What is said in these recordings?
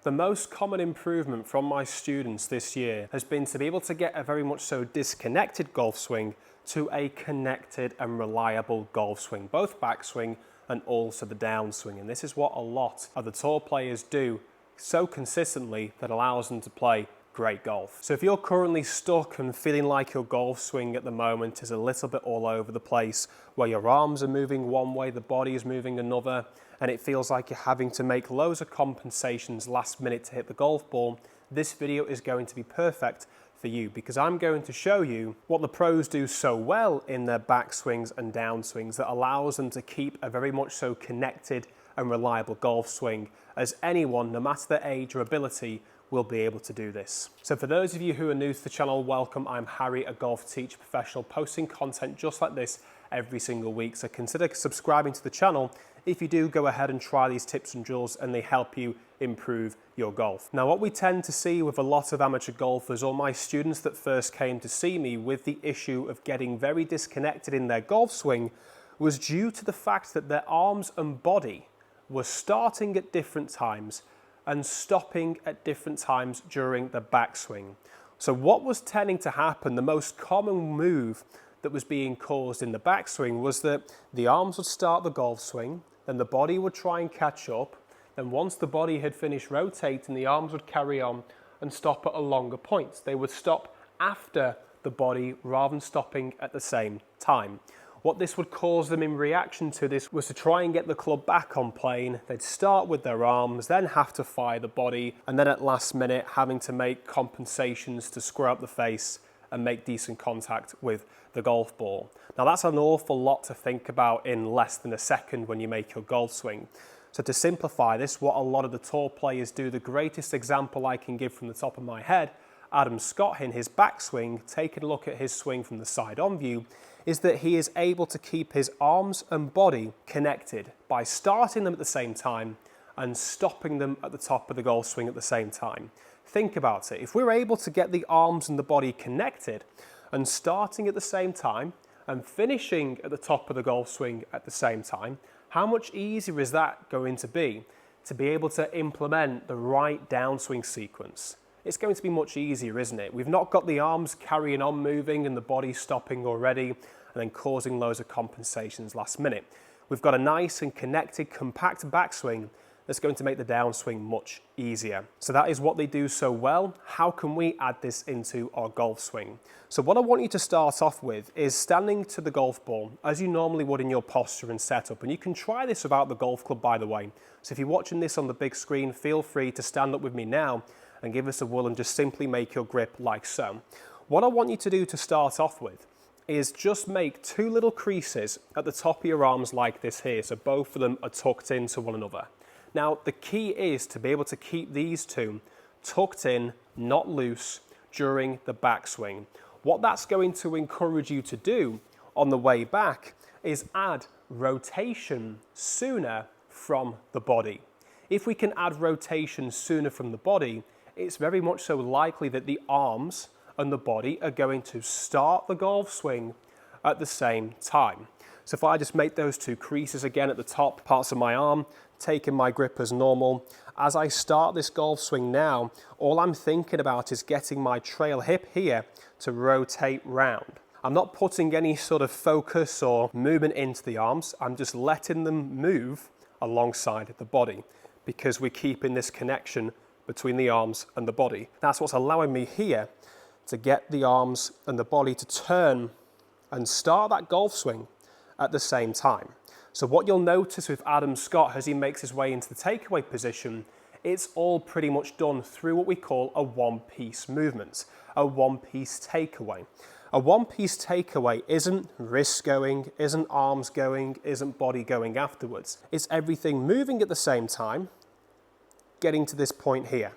The most common improvement from my students this year has been to be able to get a very much so disconnected golf swing to a connected and reliable golf swing, both backswing and also the downswing. And this is what a lot of the tour players do so consistently that allows them to play great golf. So if you're currently stuck and feeling like your golf swing at the moment is a little bit all over the place, where your arms are moving one way, the body is moving another, and it feels like you're having to make loads of compensations last minute to hit the golf ball, this video is going to be perfect for you, because I'm going to show you what the pros do so well in their backswings and downswings that allows them to keep a very much so connected and reliable golf swing, as anyone, no matter their age or ability, will be able to do this. So for those of you who are new to the channel, welcome. I'm Harry, a golf teacher professional, posting content just like this every single week. So consider subscribing to the channel. If you do, go ahead and try these tips and drills and they help you improve your golf. Now, what we tend to see with a lot of amateur golfers, or my students that first came to see me with the issue of getting very disconnected in their golf swing, was due to the fact that their arms and body were starting at different times and stopping at different times during the backswing. So what was tending to happen, the most common move that was being caused in the backswing, was that the arms would start the golf swing, then the body would try and catch up, then once the body had finished rotating, the arms would carry on and stop at a longer point. They would stop after the body rather than stopping at the same time. What this would cause them in reaction to this was to try and get the club back on plane. They'd start with their arms, then have to fire the body, and then at last minute having to make compensations to square up the face and make decent contact with the golf ball. Now that's an awful lot to think about in less than a second when you make your golf swing. So to simplify this, what a lot of the tour players do, the greatest example I can give from the top of my head, Adam Scott in his backswing, taking a look at his swing from the side-on view, is that he is able to keep his arms and body connected by starting them at the same time and stopping them at the top of the golf swing at the same time. Think about it. If we're able to get the arms and the body connected and starting at the same time and finishing at the top of the golf swing at the same time, how much easier is that going to be able to implement the right downswing sequence? It's going to be much easier, isn't it? We've not got the arms carrying on moving and the body stopping already and then causing loads of compensations last minute. We've got a nice and connected, compact backswing that's going to make the downswing much easier. So that is what they do so well. How can we add this into our golf swing? So what I want you to start off with is standing to the golf ball as you normally would in your posture and setup. And you can try this without the golf club, by the way. So if you're watching this on the big screen, feel free to stand up with me now and give us a whirl and just simply make your grip like so. What I want you to do to start off with is just make two little creases at the top of your arms like this here, so both of them are tucked into one another. Now the key is to be able to keep these two tucked in, not loose, during the backswing. What that's going to encourage you to do on the way back is add rotation sooner from the body. If we can add rotation sooner from the body, it's very much so likely that the arms and the body are going to start the golf swing at the same time. So if I just make those two creases again at the top parts of my arm, taking my grip as normal, as I start this golf swing now, all I'm thinking about is getting my trail hip here to rotate round. I'm not putting any sort of focus or movement into the arms. I'm just letting them move alongside the body because we're keeping this connection between the arms and the body. That's what's allowing me here to get the arms and the body to turn and start that golf swing at the same time. So what you'll notice with Adam Scott as he makes his way into the takeaway position, it's all pretty much done through what we call a one-piece movement, a one-piece takeaway. A one-piece takeaway isn't wrist going, isn't arms going, isn't body going afterwards. It's everything moving at the same time, getting to this point here.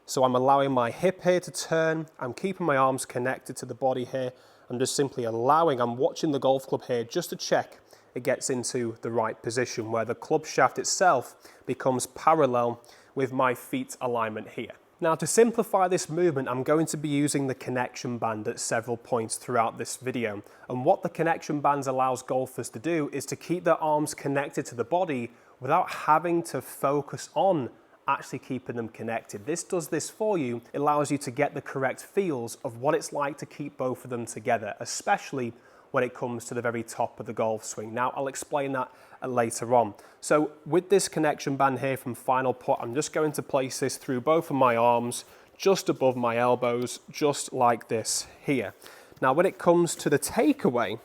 So I'm allowing my hip here to turn, I'm keeping my arms connected to the body here, I'm just simply allowing, I'm watching the golf club here just to check it gets into the right position where the club shaft itself becomes parallel with my feet alignment here. Now to simplify this movement, I'm going to be using the connection band at several points throughout this video. And what the connection bands allows golfers to do is to keep their arms connected to the body without having to focus on actually keeping them connected. This does this for you. It allows you to get the correct feels of what it's like to keep both of them together, especially when it comes to the very top of the golf swing. Now, I'll explain that later on. So with this connection band here from FinalPutt, I'm just going to place this through both of my arms, just above my elbows, just like this here. Now, when it comes to the takeaway,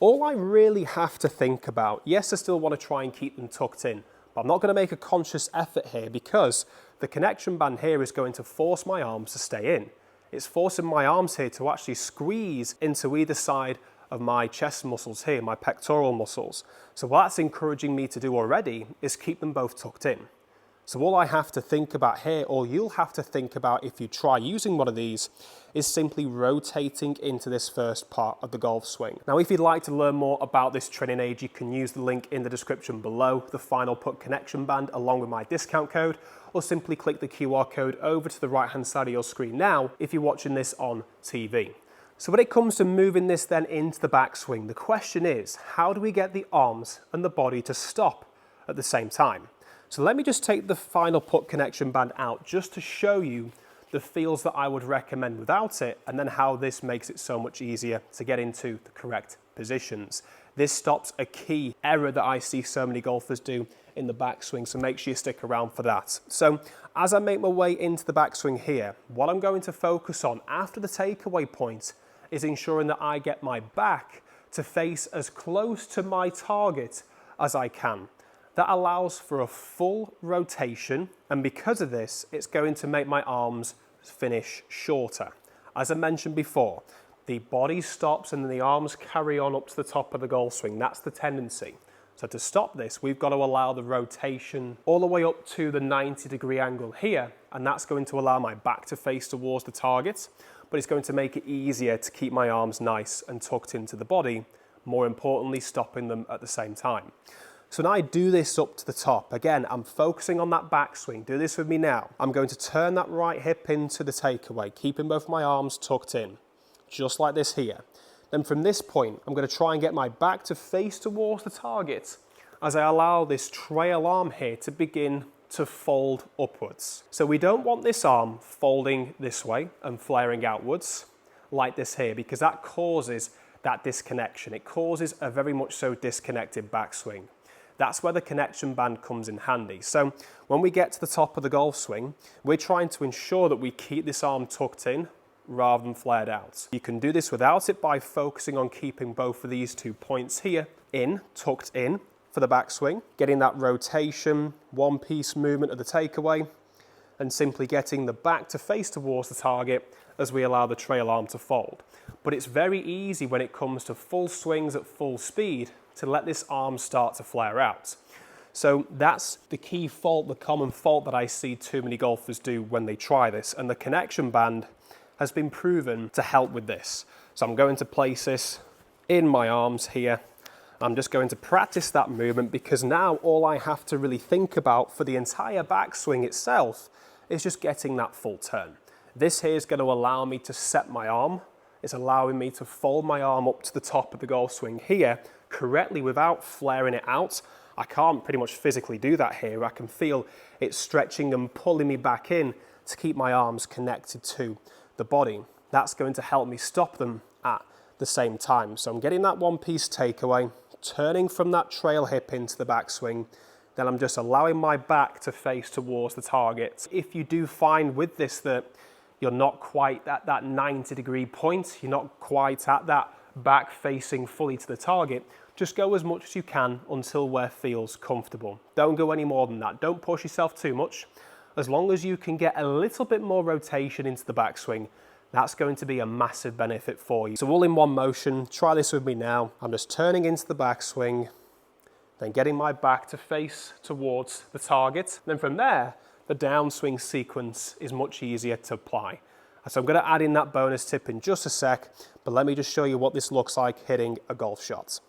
all I really have to think about, yes, I still want to try and keep them tucked in, but I'm not going to make a conscious effort here because the connection band here is going to force my arms to stay in. It's forcing my arms here to actually squeeze into either side of my chest muscles here, my pectoral muscles. So what that's encouraging me to do already is keep them both tucked in. So all I have to think about here, or you'll have to think about if you try using one of these, is simply rotating into this first part of the golf swing. Now, if you'd like to learn more about this training aid, you can use the link in the description below, the FinalPutt connection band, along with my discount code, or simply click the QR code over to the right-hand side of your screen now if you're watching this on TV. So when it comes to moving this then into the backswing, the question is, how do we get the arms and the body to stop at the same time? So let me just take the FinalPutt connection band out just to show you the feels that I would recommend without it, and then how this makes it so much easier to get into the correct positions. This stops a key error that I see so many golfers do in the backswing, so make sure you stick around for that. So as I make my way into the backswing here, what I'm going to focus on after the takeaway point is ensuring that I get my back to face as close to my target as I can. That allows for a full rotation, and because of this, it's going to make my arms finish shorter. As I mentioned before, the body stops and then the arms carry on up to the top of the golf swing. That's the tendency. So to stop this, we've got to allow the rotation all the way up to the 90-degree angle here, and that's going to allow my back to face towards the target, but it's going to make it easier to keep my arms nice and tucked into the body, more importantly, stopping them at the same time. So now I do this up to the top. Again, I'm focusing on that backswing. Do this with me now. I'm going to turn that right hip into the takeaway, keeping both my arms tucked in, just like this here. Then from this point, I'm going to try and get my back to face towards the target as I allow this trail arm here to begin to fold upwards. So we don't want this arm folding this way and flaring outwards like this here, because that causes that disconnection. It causes a very much so disconnected backswing. That's where the connection band comes in handy. So when we get to the top of the golf swing, we're trying to ensure that we keep this arm tucked in rather than flared out. You can do this without it by focusing on keeping both of these 2 points here tucked in for the backswing, getting that rotation, one-piece movement of the takeaway, and simply getting the back to face towards the target as we allow the trail arm to fold. But it's very easy when it comes to full swings at full speed to let this arm start to flare out. So that's the key fault, the common fault that I see too many golfers do when they try this, and the connection band has been proven to help with this. So I'm going to place this in my arms here. I'm just going to practice that movement, because now all I have to really think about for the entire backswing itself is just getting that full turn. This here is going to allow me to set my arm. It's allowing me to fold my arm up to the top of the golf swing here correctly without flaring it out. I can't pretty much physically do that here. I can feel it stretching and pulling me back in to keep my arms connected to the body. That's going to help me stop them at the same time. So I'm getting that one-piece takeaway, turning from that trail hip into the backswing. Then I'm just allowing my back to face towards the target. If you do find with this that you're not quite at that 90-degree point, you're not quite at that back facing fully to the target, just go as much as you can until where feels comfortable. Don't go any more than that. Don't push yourself too much. As long as you can get a little bit more rotation into the backswing, that's going to be a massive benefit for you. So all in one motion, try this with me now. I'm just turning into the backswing, then getting my back to face towards the target. Then from there, the downswing sequence is much easier to apply. So I'm going to add in that bonus tip in just a sec, but let me just show you what this looks like hitting a golf shot.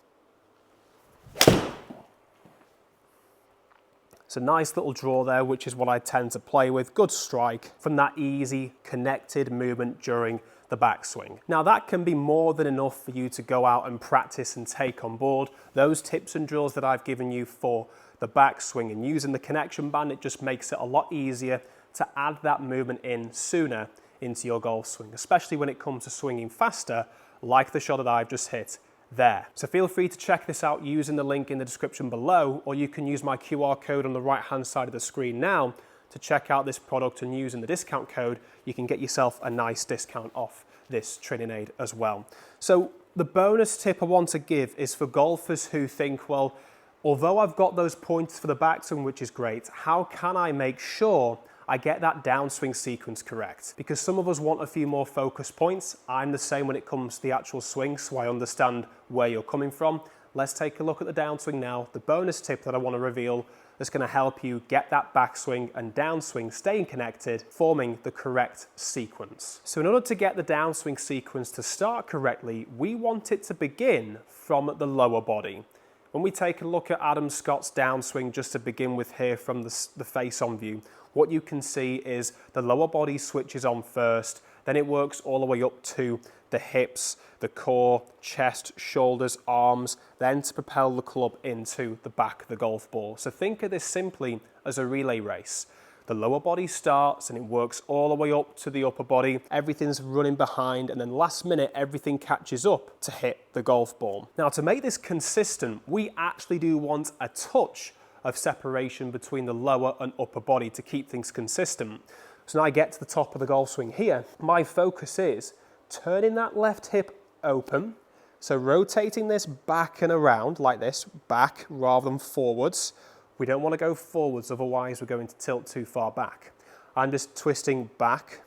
It's a nice little draw there, which is what I tend to play with. Good strike from that easy connected movement during the backswing. Now that can be more than enough for you to go out and practice and take on board. Those tips and drills that I've given you for the backswing, and using the connection band, it just makes it a lot easier to add that movement in sooner into your golf swing, especially when it comes to swinging faster, like the shot that I've just hit there. So feel free to check this out using the link in the description below, or you can use my QR code on the right hand side of the screen now to check out this product, and using the discount code, you can get yourself a nice discount off this training aid as well. So the bonus tip I want to give is for golfers who think, well, although I've got those points for the backswing, which is great, how can I make sure I get that downswing sequence correct? Because some of us want a few more focus points. I'm the same when it comes to the actual swing, so I understand where you're coming from. Let's take a look at the downswing now. The bonus tip that I want to reveal that's going to help you get that backswing and downswing staying connected, forming the correct sequence. So in order to get the downswing sequence to start correctly, we want it to begin from the lower body. When we take a look at Adam Scott's downswing, just to begin with here from the face-on view, what you can see is the lower body switches on first, then it works all the way up to the hips, the core, chest, shoulders, arms, then to propel the club into the back of the golf ball. So think of this simply as a relay race. The lower body starts and it works all the way up to the upper body. Everything's running behind, and then last minute, everything catches up to hit the golf ball. Now, to make this consistent, we actually do want a touch of separation between the lower and upper body to keep things consistent. So now I get to the top of the golf swing here. My focus is turning that left hip open, so rotating this back and around like this, back rather than forwards. We don't want to go forwards, otherwise we're going to tilt too far back. I'm just twisting back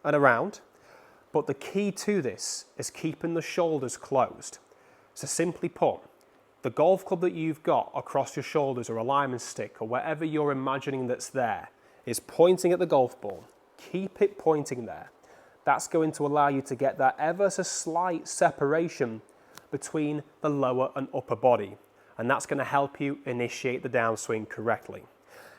and around, but the key to this is keeping the shoulders closed. So simply put, the golf club that you've got across your shoulders, or a alignment stick, or whatever you're imagining that's there, is pointing at the golf ball. Keep it pointing there. That's going to allow you to get that ever so slight separation between the lower and upper body. And that's going to help you initiate the downswing correctly.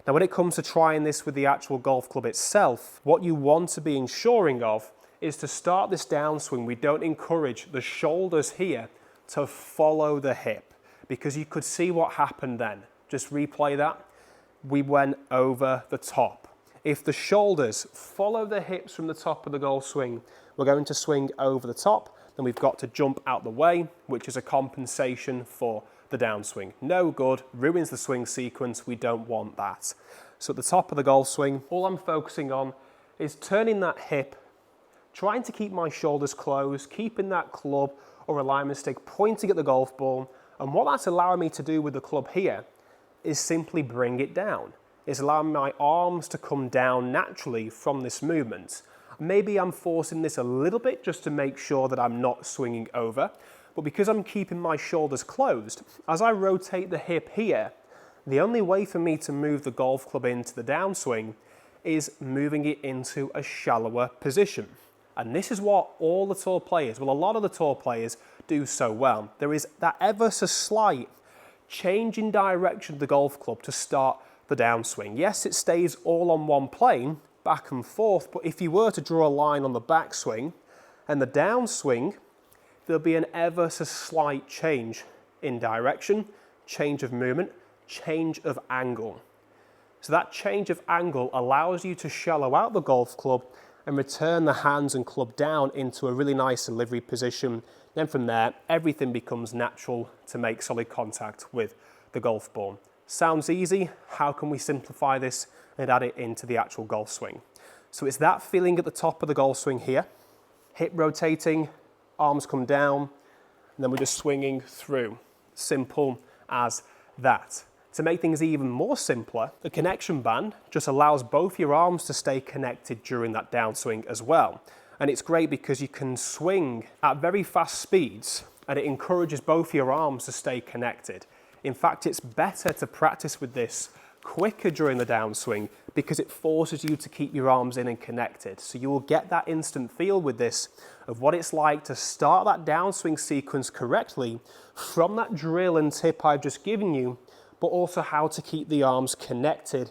Now, when it comes to trying this with the actual golf club itself, what you want to be ensuring of is to start this downswing, we don't encourage the shoulders here to follow the hip, because you could see what happened then. Just replay that. We went over the top. If the shoulders follow the hips from the top of the golf swing, we're going to swing over the top, then we've got to jump out the way, which is a compensation for the downswing. No good, ruins the swing sequence, we don't want that. So at the top of the golf swing, all I'm focusing on is turning that hip, trying to keep my shoulders closed, keeping that club or alignment stick pointing at the golf ball. And what that's allowing me to do with the club here is simply bring it down. It's allowing my arms to come down naturally from this movement. Maybe I'm forcing this a little bit just to make sure that I'm not swinging over, but because I'm keeping my shoulders closed, as I rotate the hip here, the only way for me to move the golf club into the downswing is moving it into a shallower position. And this is what all the tour players, well, a lot of the tour players do so well. There is that ever so slight change in direction of the golf club to start the downswing. Yes, it stays all on one plane, back and forth, but if you were to draw a line on the backswing and the downswing, there'll be an ever so slight change in direction, change of movement, change of angle. So that change of angle allows you to shallow out the golf club and return the hands and club down into a really nice delivery position. Then from there, everything becomes natural to make solid contact with the golf ball. Sounds easy. How can we simplify this and add it into the actual golf swing? So it's that feeling at the top of the golf swing here, hip rotating, arms come down, and then we're just swinging through. Simple as that. To make things even more simpler, the connection band just allows both your arms to stay connected during that downswing as well. And it's great because you can swing at very fast speeds and it encourages both your arms to stay connected. In fact, it's better to practice with this quicker during the downswing because it forces you to keep your arms in and connected. So you will get that instant feel with this of what it's like to start that downswing sequence correctly from that drill and tip I've just given you, but also how to keep the arms connected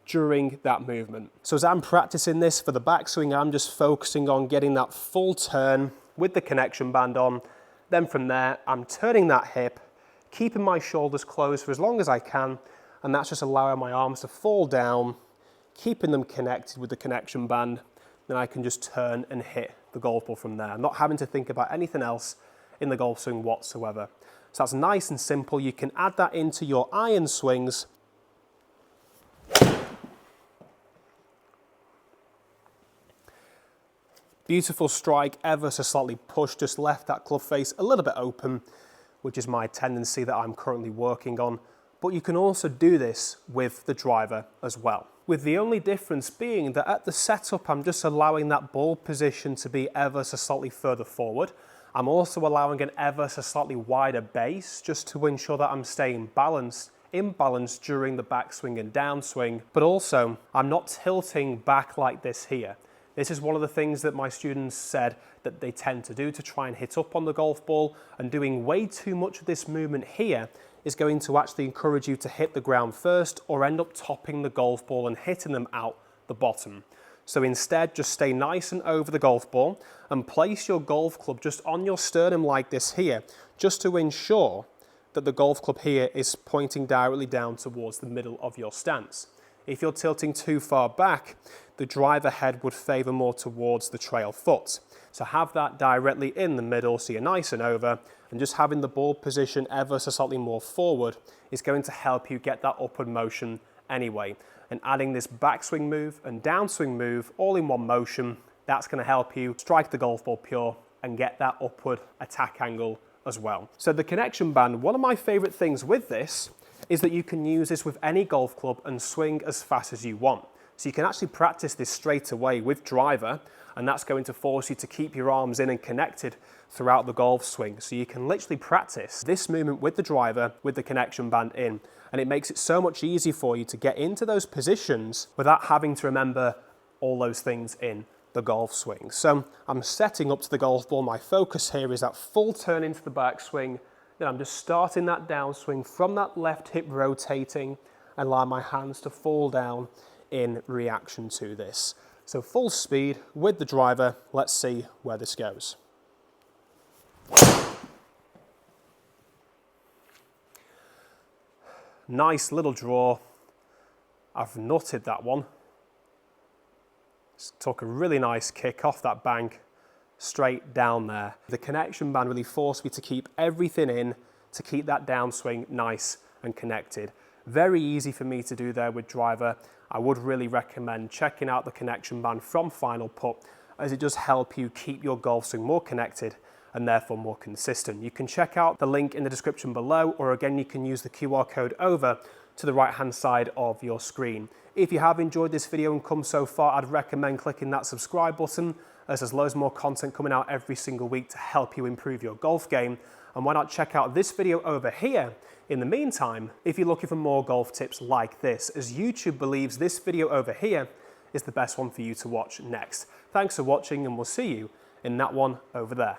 during that movement. So as I'm practicing this for the backswing, I'm just focusing on getting that full turn with the connection band on. Then from there, I'm turning that hip, keeping my shoulders closed for as long as I can, and that's just allowing my arms to fall down, keeping them connected with the connection band. Then I can just turn and hit the golf ball from there. I'm not having to think about anything else in the golf swing whatsoever. So that's nice and simple. You can add that into your iron swings. Beautiful strike, ever so slightly pushed, just left that club face a little bit open, which is my tendency that I'm currently working on. But you can also do this with the driver as well. With the only difference being that at the setup, I'm just allowing that ball position to be ever so slightly further forward. I'm also allowing an ever so slightly wider base just to ensure that I'm staying balanced, in balance during the backswing and downswing. But also, I'm not tilting back like this here. This is one of the things that my students said that they tend to do to try and hit up on the golf ball, and doing way too much of this movement here is going to actually encourage you to hit the ground first or end up topping the golf ball and hitting them out the bottom. So instead, just stay nice and over the golf ball and place your golf club just on your sternum like this here, just to ensure that the golf club here is pointing directly down towards the middle of your stance. If you're tilting too far back, the driver head would favour more towards the trail foot. So have that directly in the middle so you're nice and over, and just having the ball position ever so slightly more forward is going to help you get that upward motion anyway. And adding this backswing move and downswing move all in one motion, that's going to help you strike the golf ball pure and get that upward attack angle as well. So the connection band, one of my favourite things with this is that you can use this with any golf club and swing as fast as you want. So you can actually practice this straight away with driver, and that's going to force you to keep your arms in and connected throughout the golf swing. So you can literally practice this movement with the driver, with the connection band in, and it makes it so much easier for you to get into those positions without having to remember all those things in the golf swing. So I'm setting up to the golf ball. My focus here is that full turn into the backswing. Then I'm just starting that downswing from that left hip rotating and allow my hands to fall down in reaction to this. So full speed with the driver. Let's see where this goes. Nice little draw. I've nutted that one. Just took a really nice kick off that bank, straight down there. The connection band really forced me to keep everything in, to keep that downswing nice and connected. Very easy for me to do there with driver. I would really recommend checking out the connection band from FinalPutt, as it does help you keep your golf swing more connected and therefore more consistent. You can check out the link in the description below, or again, you can use the QR code over to the right hand side of your screen. If you have enjoyed this video and come so far, I'd recommend clicking that subscribe button, as there's loads more content coming out every single week to help you improve your golf game. And why not check out this video over here in the meantime, if you're looking for more golf tips like this, as YouTube believes this video over here is the best one for you to watch next. Thanks for watching, and we'll see you in that one over there.